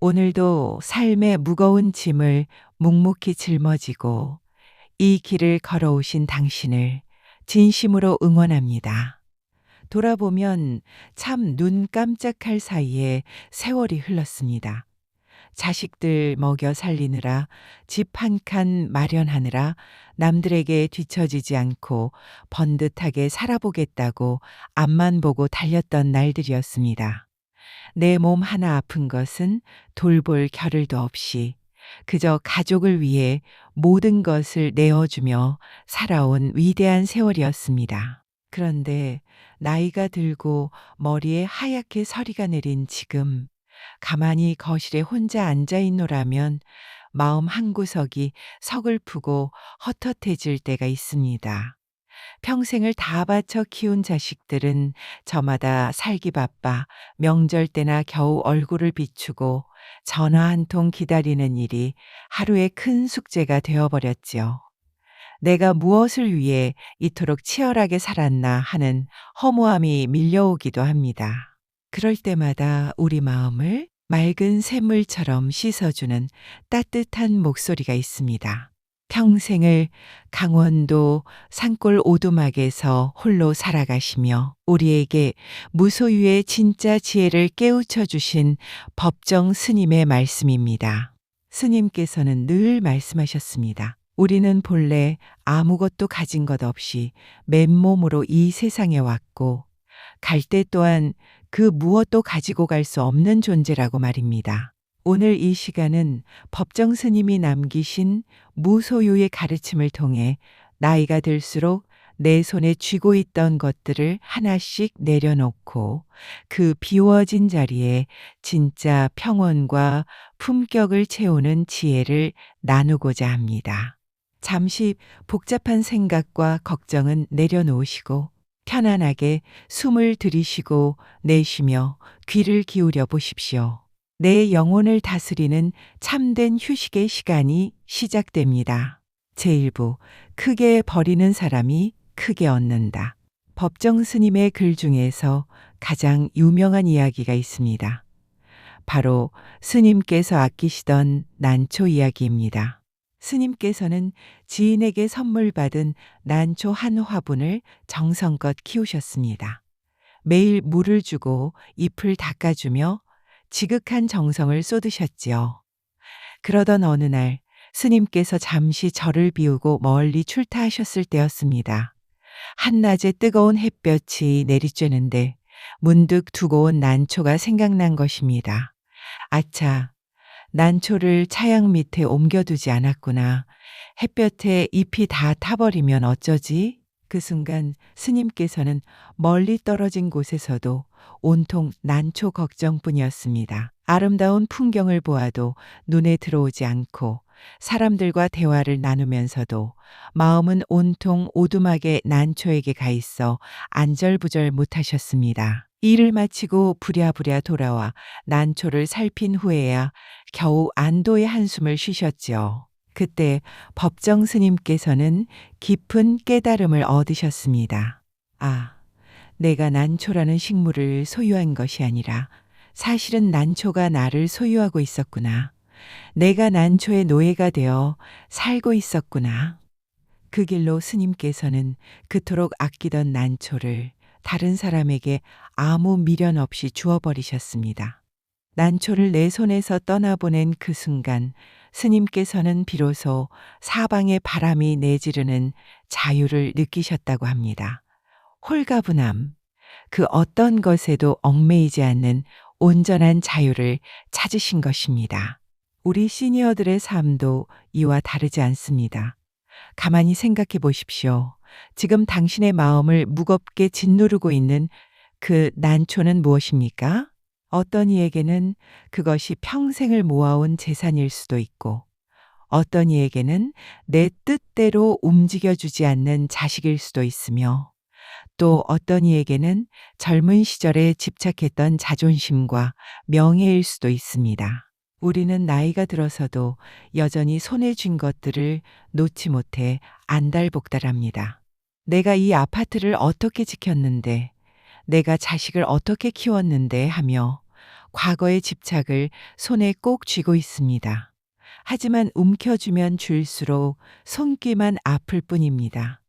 오늘도 삶의 무거운 짐을 묵묵히 짊어지고 이 길을 걸어오신 당신을 진심으로 응원합니다. 돌아보면 참 눈 깜짝할 사이에 세월이 흘렀습니다. 자식들 먹여 살리느라 집 한 칸 마련하느라 남들에게 뒤처지지 않고 번듯하게 살아보겠다고 앞만 보고 달렸던 날들이었습니다. 내 몸 하나 아픈 것은 돌볼 겨를도 없이 그저 가족을 위해 모든 것을 내어주며 살아온 위대한 세월이었습니다. 그런데 나이가 들고 머리에 하얗게 서리가 내린 지금 가만히 거실에 혼자 앉아 있노라면 마음 한구석이 서글프고 헛헛해질 때가 있습니다. 평생을 다 바쳐 키운 자식들은 저마다 살기 바빠 명절 때나 겨우 얼굴을 비추고 전화 한 통 기다리는 일이 하루의 큰 숙제가 되어버렸지요. 내가 무엇을 위해 이토록 치열하게 살았나 하는 허무함이 밀려오기도 합니다. 그럴 때마다 우리 마음을 맑은 샘물처럼 씻어주는 따뜻한 목소리가 있습니다. 평생을 강원도 산골 오두막에서 홀로 살아가시며 우리에게 무소유의 진짜 지혜를 깨우쳐 주신 법정 스님의 말씀입니다. 스님께서는 늘 말씀하셨습니다. 우리는 본래 아무것도 가진 것 없이 맨몸으로 이 세상에 왔고 갈 때 또한 그 무엇도 가지고 갈 수 없는 존재라고 말입니다. 오늘 이 시간은 법정 스님이 남기신 무소유의 가르침을 통해 나이가 들수록 내 손에 쥐고 있던 것들을 하나씩 내려놓고 그 비워진 자리에 진짜 평온과 품격을 채우는 지혜를 나누고자 합니다. 잠시 복잡한 생각과 걱정은 내려놓으시고 편안하게 숨을 들이쉬고 내쉬며 귀를 기울여 보십시오. 내 영혼을 다스리는 참된 휴식의 시간이 시작됩니다. 제1부 크게 버리는 사람이 크게 얻는다. 법정 스님의 글 중에서 가장 유명한 이야기가 있습니다. 바로 스님께서 아끼시던 난초 이야기입니다. 스님께서는 지인에게 선물 받은 난초 한 화분을 정성껏 키우셨습니다. 매일 물을 주고 잎을 닦아주며 지극한 정성을 쏟으셨지요. 그러던 어느 날 스님께서 잠시 절을 비우고 멀리 출타하셨을 때였습니다. 한낮에 뜨거운 햇볕이 내리쬐는데 문득 두고 온 난초가 생각난 것입니다. 아차, 난초를 차양 밑에 옮겨두지 않았구나. 햇볕에 잎이 다 타버리면 어쩌지? 그 순간 스님께서는 멀리 떨어진 곳에서도 온통 난초 걱정뿐이었습니다. 아름다운 풍경을 보아도 눈에 들어오지 않고 사람들과 대화를 나누면서도 마음은 온통 오두막의 난초에게 가 있어 안절부절 못하셨습니다. 일을 마치고 부랴부랴 돌아와 난초를 살핀 후에야 겨우 안도의 한숨을 쉬셨지요. 그때 법정 스님께서는 깊은 깨달음을 얻으셨습니다. 아, 내가 난초라는 식물을 소유한 것이 아니라 사실은 난초가 나를 소유하고 있었구나. 내가 난초의 노예가 되어 살고 있었구나. 그 길로 스님께서는 그토록 아끼던 난초를 다른 사람에게 아무 미련 없이 주어버리셨습니다. 난초를 내 손에서 떠나보낸 그 순간 스님께서는 비로소 사방에 바람이 내지르는 자유를 느끼셨다고 합니다. 홀가분함, 그 어떤 것에도 얽매이지 않는 온전한 자유를 찾으신 것입니다. 우리 시니어들의 삶도 이와 다르지 않습니다. 가만히 생각해 보십시오. 지금 당신의 마음을 무겁게 짓누르고 있는 그 난초는 무엇입니까? 어떤 이에게는 그것이 평생을 모아온 재산일 수도 있고, 어떤 이에게는 내 뜻대로 움직여주지 않는 자식일 수도 있으며, 또 어떤 이에게는 젊은 시절에 집착했던 자존심과 명예일 수도 있습니다. 우리는 나이가 들어서도 여전히 손에 쥔 것들을 놓지 못해 안달복달합니다. 내가 이 아파트를 어떻게 지켰는데, 내가 자식을 어떻게 키웠는데 하며 과거의 집착을 손에 꼭 쥐고 있습니다. 하지만 움켜쥐면 쥘수록 손귀만 아플 뿐입니다.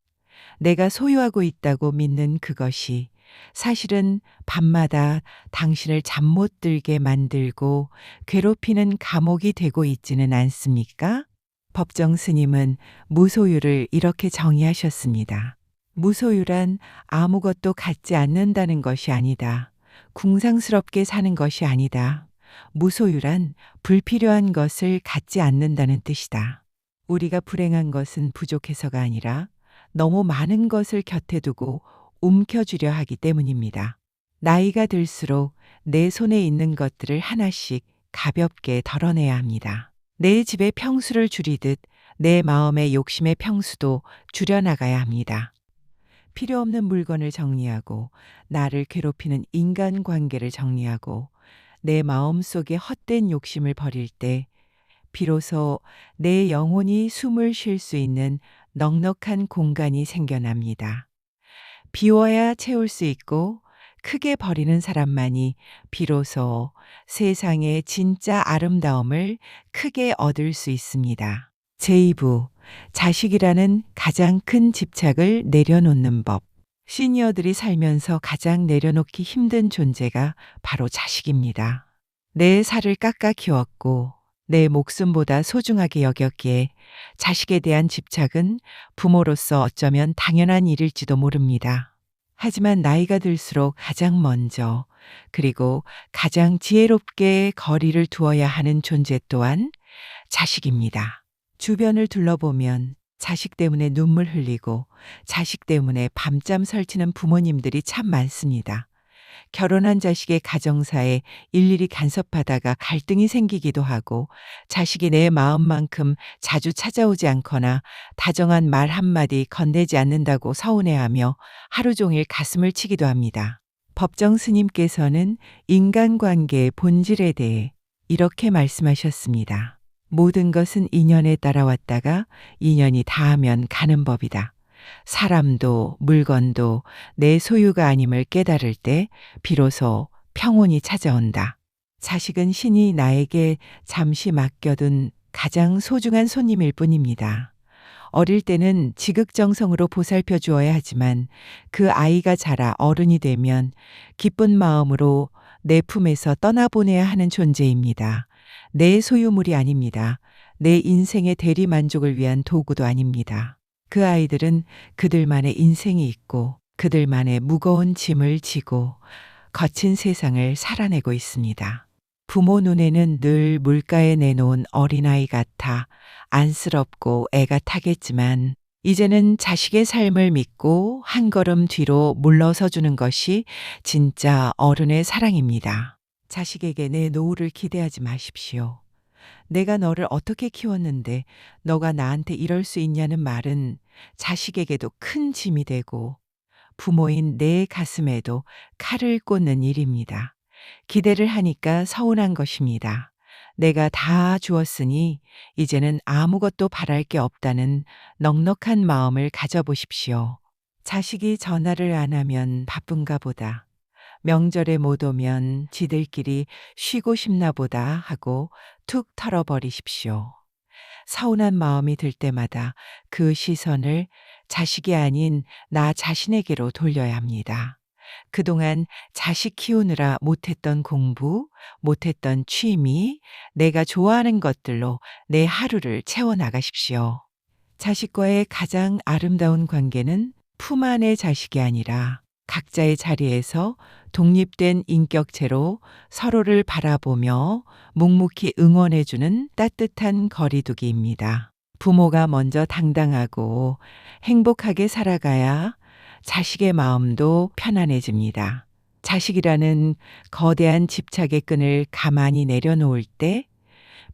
내가 소유하고 있다고 믿는 그것이 사실은 밤마다 당신을 잠 못 들게 만들고 괴롭히는 감옥이 되고 있지는 않습니까? 법정 스님은 무소유를 이렇게 정의하셨습니다. 무소유란 아무것도 갖지 않는다는 것이 아니다. 궁상스럽게 사는 것이 아니다. 무소유란 불필요한 것을 갖지 않는다는 뜻이다. 우리가 불행한 것은 부족해서가 아니라 너무 많은 것을 곁에 두고 움켜쥐려 하기 때문입니다. 나이가 들수록 내 손에 있는 것들을 하나씩 가볍게 덜어내야 합니다. 내 집의 평수를 줄이듯 내 마음의 욕심의 평수도 줄여나가야 합니다. 필요 없는 물건을 정리하고 나를 괴롭히는 인간관계를 정리하고 내 마음속에 헛된 욕심을 버릴 때 비로소 내 영혼이 숨을 쉴 수 있는 넉넉한 공간이 생겨납니다. 비워야 채울 수 있고 크게 버리는 사람만이 비로소 세상의 진짜 아름다움을 크게 얻을 수 있습니다. 제2부 자식이라는 가장 큰 집착을 내려놓는 법. 시니어들이 살면서 가장 내려놓기 힘든 존재가 바로 자식입니다. 내 살을 깎아 키웠고 내 목숨보다 소중하게 여겼기에 자식에 대한 집착은 부모로서 어쩌면 당연한 일일지도 모릅니다. 하지만 나이가 들수록 가장 먼저 그리고 가장 지혜롭게 거리를 두어야 하는 존재 또한 자식입니다. 주변을 둘러보면 자식 때문에 눈물 흘리고 자식 때문에 밤잠 설치는 부모님들이 참 많습니다. 결혼한 자식의 가정사에 일일이 간섭하다가 갈등이 생기기도 하고 자식이 내 마음만큼 자주 찾아오지 않거나 다정한 말 한마디 건네지 않는다고 서운해하며 하루 종일 가슴을 치기도 합니다. 법정 스님께서는 인간관계의 본질에 대해 이렇게 말씀하셨습니다. 모든 것은 인연에 따라왔다가 인연이 닿으면 가는 법이다. 사람도 물건도 내 소유가 아님을 깨달을 때 비로소 평온이 찾아온다. 자식은 신이 나에게 잠시 맡겨둔 가장 소중한 손님일 뿐입니다. 어릴 때는 지극정성으로 보살펴 주어야 하지만 그 아이가 자라 어른이 되면 기쁜 마음으로 내 품에서 떠나보내야 하는 존재입니다. 내 소유물이 아닙니다. 내 인생의 대리 만족을 위한 도구도 아닙니다. 그 아이들은 그들만의 인생이 있고 그들만의 무거운 짐을 지고 거친 세상을 살아내고 있습니다. 부모 눈에는 늘 물가에 내놓은 어린아이 같아 안쓰럽고 애가 타겠지만 이제는 자식의 삶을 믿고 한 걸음 뒤로 물러서 주는 것이 진짜 어른의 사랑입니다. 자식에게 내 노후를 기대하지 마십시오. 내가 너를 어떻게 키웠는데 너가 나한테 이럴 수 있냐는 말은 자식에게도 큰 짐이 되고 부모인 내 가슴에도 칼을 꽂는 일입니다. 기대를 하니까 서운한 것입니다. 내가 다 주었으니 이제는 아무것도 바랄 게 없다는 넉넉한 마음을 가져보십시오. 자식이 전화를 안 하면 바쁜가 보다. 명절에 못 오면 지들끼리 쉬고 싶나 보다 하고 툭 털어버리십시오. 서운한 마음이 들 때마다 그 시선을 자식이 아닌 나 자신에게로 돌려야 합니다. 그동안 자식 키우느라 못했던 공부, 못했던 취미, 내가 좋아하는 것들로 내 하루를 채워나가십시오. 자식과의 가장 아름다운 관계는 품 안의 자식이 아니라 각자의 자리에서 독립된 인격체로 서로를 바라보며 묵묵히 응원해주는 따뜻한 거리두기입니다. 부모가 먼저 당당하고 행복하게 살아가야 자식의 마음도 편안해집니다. 자식이라는 거대한 집착의 끈을 가만히 내려놓을 때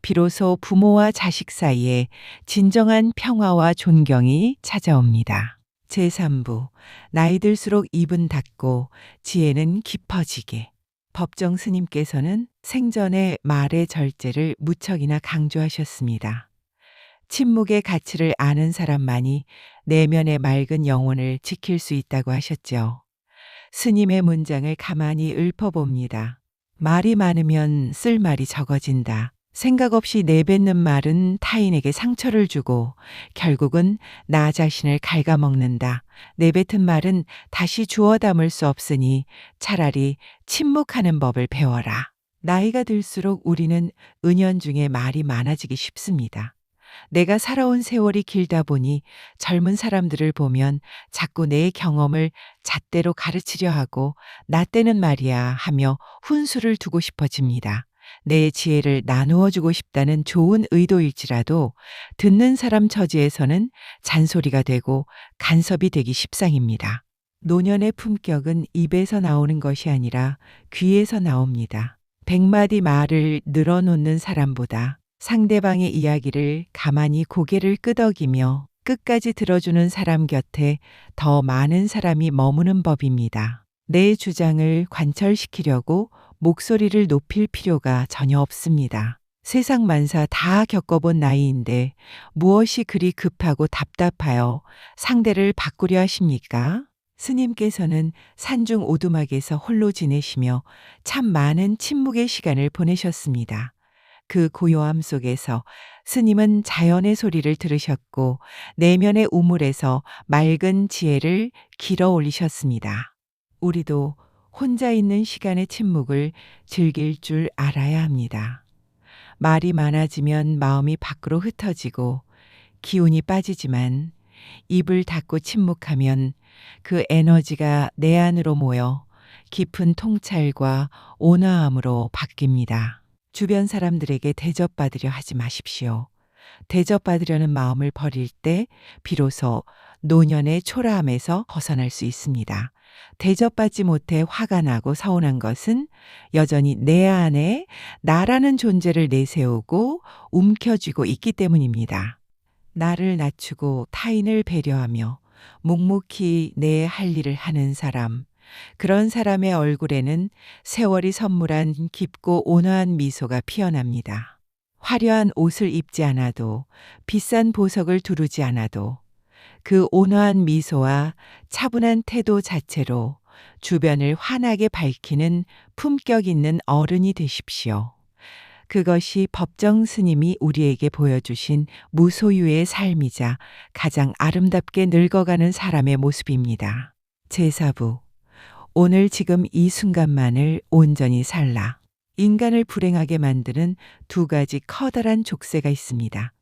비로소 부모와 자식 사이에 진정한 평화와 존경이 찾아옵니다. 제3부 나이 들수록 입은 닫고 지혜는 깊어지게. 법정 스님께서는 생전에 말의 절제를 무척이나 강조하셨습니다. 침묵의 가치를 아는 사람만이 내면의 맑은 영혼을 지킬 수 있다고 하셨죠. 스님의 문장을 가만히 읊어봅니다. 말이 많으면 쓸 말이 적어진다. 생각 없이 내뱉는 말은 타인에게 상처를 주고 결국은 나 자신을 갉아먹는다. 내뱉은 말은 다시 주워 담을 수 없으니 차라리 침묵하는 법을 배워라. 나이가 들수록 우리는 은연중에 말이 많아지기 쉽습니다. 내가 살아온 세월이 길다 보니 젊은 사람들을 보면 자꾸 내 경험을 잣대로 가르치려 하고 나 때는 말이야 하며 훈수를 두고 싶어집니다. 내 지혜를 나누어 주고 싶다는 좋은 의도일지라도 듣는 사람 처지에서는 잔소리가 되고 간섭이 되기 십상입니다. 노년의 품격은 입에서 나오는 것이 아니라 귀에서 나옵니다. 100마디 말을 늘어놓는 사람보다 상대방의 이야기를 가만히 고개를 끄덕이며 끝까지 들어주는 사람 곁에 더 많은 사람이 머무는 법입니다. 내 주장을 관철시키려고 목소리를 높일 필요가 전혀 없습니다. 세상 만사 다 겪어본 나이인데 무엇이 그리 급하고 답답하여 상대를 바꾸려 하십니까? 스님께서는 산중 오두막에서 홀로 지내시며 참 많은 침묵의 시간을 보내셨습니다. 그 고요함 속에서 스님은 자연의 소리를 들으셨고 내면의 우물에서 맑은 지혜를 길어 올리셨습니다. 우리도 혼자 있는 시간의 침묵을 즐길 줄 알아야 합니다. 말이 많아지면 마음이 밖으로 흩어지고 기운이 빠지지만 입을 닫고 침묵하면 그 에너지가 내 안으로 모여 깊은 통찰과 온화함으로 바뀝니다. 주변 사람들에게 대접받으려 하지 마십시오. 대접받으려는 마음을 버릴 때 비로소 노년의 초라함에서 벗어날 수 있습니다. 대접받지 못해 화가 나고 서운한 것은 여전히 내 안에 나라는 존재를 내세우고 움켜쥐고 있기 때문입니다. 나를 낮추고 타인을 배려하며 묵묵히 내 할 일을 하는 사람, 그런 사람의 얼굴에는 세월이 선물한 깊고 온화한 미소가 피어납니다. 화려한 옷을 입지 않아도 비싼 보석을 두르지 않아도 그 온화한 미소와 차분한 태도 자체로 주변을 환하게 밝히는 품격 있는 어른이 되십시오. 그것이 법정 스님이 우리에게 보여주신 무소유의 삶이자 가장 아름답게 늙어가는 사람의 모습입니다. 제4부 오늘 지금 이 순간만을 온전히 살라. 인간을 불행하게 만드는 두 가지 커다란 족쇄가 있습니다.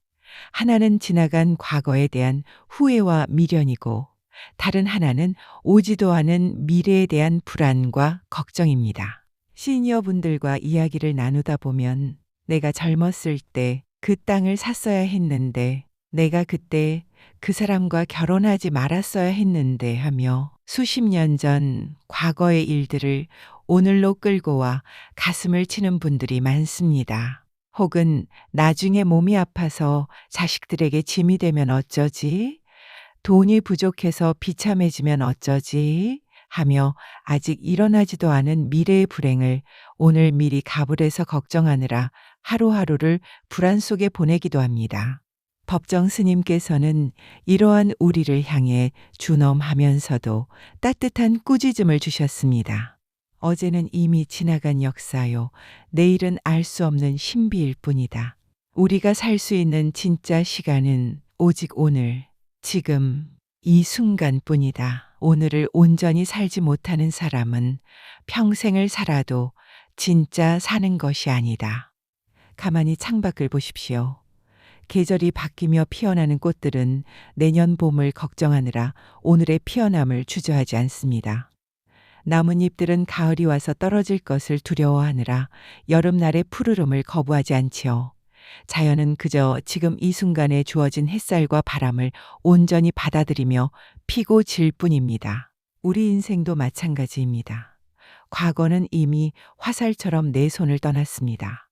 하나는 지나간 과거에 대한 후회와 미련이고 다른 하나는 오지도 않은 미래에 대한 불안과 걱정입니다. 시니어분들과 이야기를 나누다 보면 내가 젊었을 때 그 땅을 샀어야 했는데 내가 그때 그 사람과 결혼하지 말았어야 했는데 하며 수십 년 전 과거의 일들을 오늘로 끌고 와 가슴을 치는 분들이 많습니다. 혹은 나중에 몸이 아파서 자식들에게 짐이 되면 어쩌지? 돈이 부족해서 비참해지면 어쩌지? 하며 아직 일어나지도 않은 미래의 불행을 오늘 미리 가불해서 걱정하느라 하루하루를 불안 속에 보내기도 합니다. 법정 스님께서는 이러한 우리를 향해 준엄하면서도 따뜻한 꾸짖음을 주셨습니다. 어제는 이미 지나간 역사요. 내일은 알 수 없는 신비일 뿐이다. 우리가 살 수 있는 진짜 시간은 오직 오늘, 지금, 이 순간뿐이다. 오늘을 온전히 살지 못하는 사람은 평생을 살아도 진짜 사는 것이 아니다. 가만히 창밖을 보십시오. 계절이 바뀌며 피어나는 꽃들은 내년 봄을 걱정하느라 오늘의 피어남을 주저하지 않습니다. 나뭇잎들은 가을이 와서 떨어질 것을 두려워하느라 여름날의 푸르름을 거부하지 않지요. 자연은 그저 지금 이 순간에 주어진 햇살과 바람을 온전히 받아들이며 피고 질 뿐입니다. 우리 인생도 마찬가지입니다. 과거는 이미 화살처럼 내 손을 떠났습니다.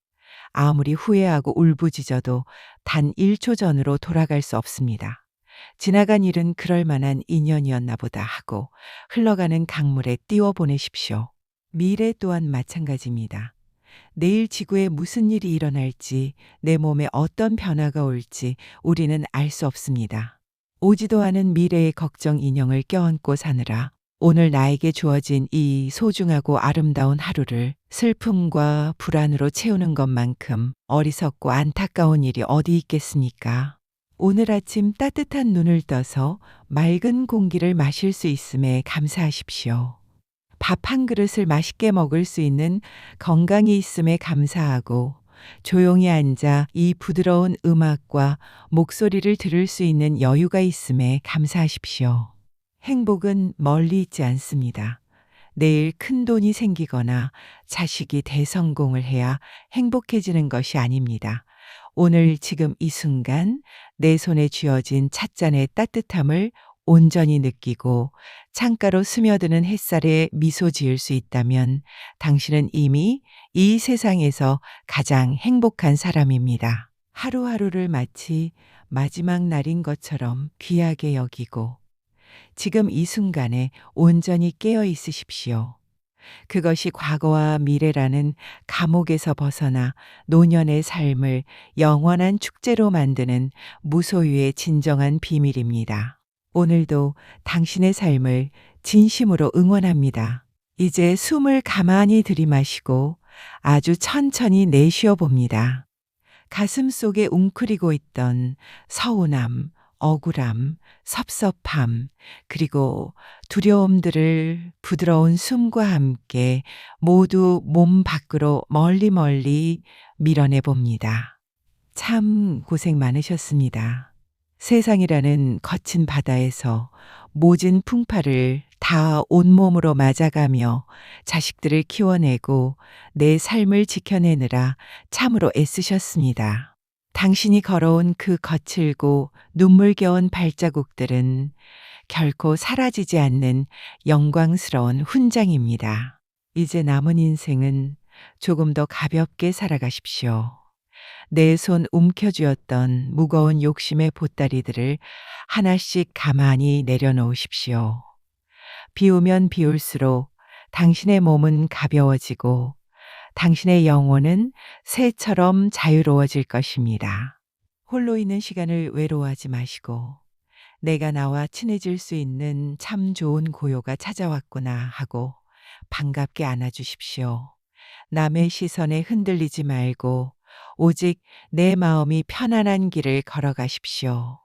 아무리 후회하고 울부짖어도 단 1초 전으로 돌아갈 수 없습니다. 지나간 일은 그럴 만한 인연이었나 보다 하고 흘러가는 강물에 띄워 보내십시오. 미래 또한 마찬가지입니다. 내일 지구에 무슨 일이 일어날지, 내 몸에 어떤 변화가 올지 우리는 알 수 없습니다. 오지도 않은 미래의 걱정 인형을 껴안고 사느라 오늘 나에게 주어진 이 소중하고 아름다운 하루를 슬픔과 불안으로 채우는 것만큼 어리석고 안타까운 일이 어디 있겠습니까? 오늘 아침 따뜻한 눈을 떠서 맑은 공기를 마실 수 있음에 감사하십시오. 밥 한 그릇을 맛있게 먹을 수 있는 건강이 있음에 감사하고 조용히 앉아 이 부드러운 음악과 목소리를 들을 수 있는 여유가 있음에 감사하십시오. 행복은 멀리 있지 않습니다. 내일 큰 돈이 생기거나 자식이 대성공을 해야 행복해지는 것이 아닙니다. 오늘 지금 이 순간 내 손에 쥐어진 찻잔의 따뜻함을 온전히 느끼고 창가로 스며드는 햇살에 미소 지을 수 있다면 당신은 이미 이 세상에서 가장 행복한 사람입니다. 하루하루를 마치 마지막 날인 것처럼 귀하게 여기고 지금 이 순간에 온전히 깨어 있으십시오. 그것이 과거와 미래라는 감옥에서 벗어나 노년의 삶을 영원한 축제로 만드는 무소유의 진정한 비밀입니다. 오늘도 당신의 삶을 진심으로 응원합니다. 이제 숨을 가만히 들이마시고 아주 천천히 내쉬어 봅니다. 가슴 속에 웅크리고 있던 서운함, 억울함, 섭섭함, 그리고 두려움들을 부드러운 숨과 함께 모두 몸 밖으로 멀리 밀어내 봅니다. 참 고생 많으셨습니다. 세상이라는 거친 바다에서 모진 풍파를 다 온몸으로 맞아가며 자식들을 키워내고 내 삶을 지켜내느라 참으로 애쓰셨습니다. 당신이 걸어온 그 거칠고 눈물겨운 발자국들은 결코 사라지지 않는 영광스러운 훈장입니다. 이제 남은 인생은 조금 더 가볍게 살아가십시오. 내 손 움켜쥐었던 무거운 욕심의 보따리들을 하나씩 가만히 내려놓으십시오. 비우면 비울수록 당신의 몸은 가벼워지고 당신의 영혼은 새처럼 자유로워질 것입니다. 홀로 있는 시간을 외로워하지 마시고 내가 나와 친해질 수 있는 참 좋은 고요가 찾아왔구나 하고 반갑게 안아주십시오. 남의 시선에 흔들리지 말고 오직 내 마음이 편안한 길을 걸어가십시오.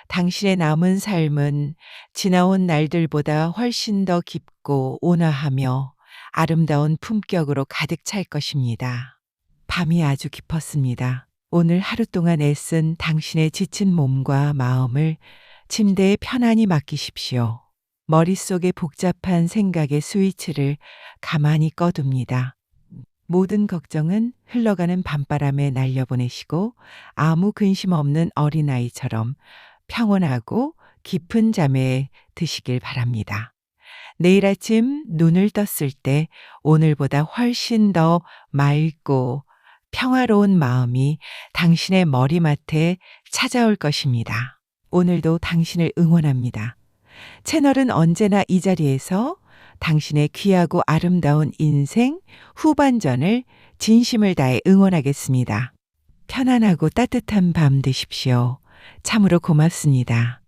당신의 남은 삶은 지나온 날들보다 훨씬 더 깊고 온화하며 아름다운 품격으로 가득 찰 것입니다. 밤이 아주 깊었습니다. 오늘 하루 동안 애쓴 당신의 지친 몸과 마음을 침대에 편안히 맡기십시오. 머릿속의 복잡한 생각의 스위치를 가만히 꺼둡니다. 모든 걱정은 흘러가는 밤바람에 날려보내시고 아무 근심 없는 어린아이처럼 평온하고 깊은 잠에 드시길 바랍니다. 내일 아침 눈을 떴을 때 오늘보다 훨씬 더 맑고 평화로운 마음이 당신의 머리맡에 찾아올 것입니다. 오늘도 당신을 응원합니다. 채널은 언제나 이 자리에서 당신의 귀하고 아름다운 인생 후반전을 진심을 다해 응원하겠습니다. 편안하고 따뜻한 밤 되십시오. 참으로 고맙습니다.